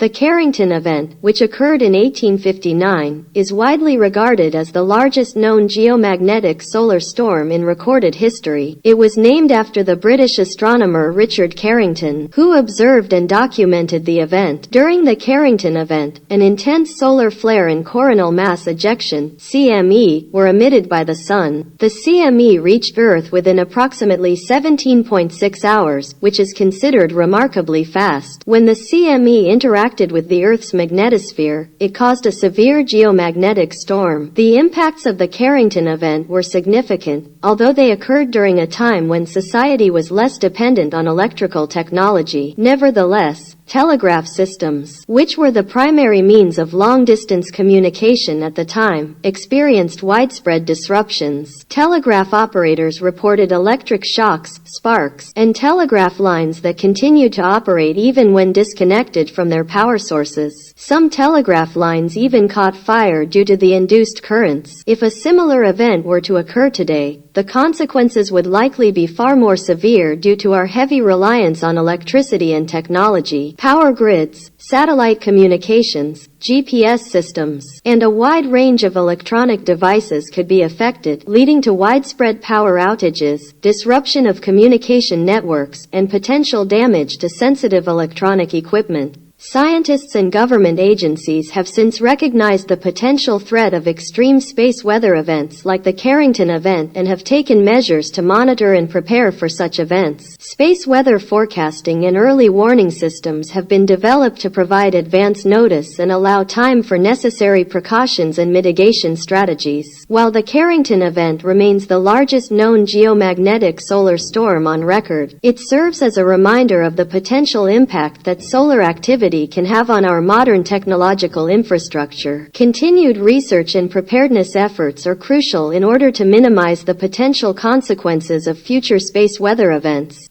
The Carrington event, which occurred in 1859, is widely regarded as the largest known geomagnetic solar storm in recorded history. It was named after the British astronomer Richard Carrington, who observed and documented the event. During the Carrington event, an intense solar flare and coronal mass ejection (CME) were emitted by the Sun. The CME reached Earth within approximately 17.6 hours, which is considered remarkably fast. When the CME interacted with the Earth's magnetosphere, it caused a severe geomagnetic storm. The impacts of the Carrington event were significant, although they occurred during a time when society was less dependent on electrical technology. Nevertheless, telegraph systems, which were the primary means of long-distance communication at the time, experienced widespread disruptions. Telegraph operators reported electric shocks, sparks, and telegraph lines that continued to operate even when disconnected from their power sources. Some telegraph lines even caught fire due to the induced currents. If a similar event were to occur today, the consequences would likely be far more severe due to our heavy reliance on electricity and technology. Power grids, satellite communications, GPS systems, and a wide range of electronic devices could be affected, leading to widespread power outages, disruption of communication networks, and potential damage to sensitive electronic equipment. Scientists and government agencies have since recognized the potential threat of extreme space weather events like the Carrington event and have taken measures to monitor and prepare for such events. Space weather forecasting and early warning systems have been developed to provide advance notice and allow time for necessary precautions and mitigation strategies. While the Carrington event remains the largest known geomagnetic solar storm on record, it serves as a reminder of the potential impact that solar activity can have on our modern technological infrastructure. Continued research and preparedness efforts are crucial in order to minimize the potential consequences of future space weather events.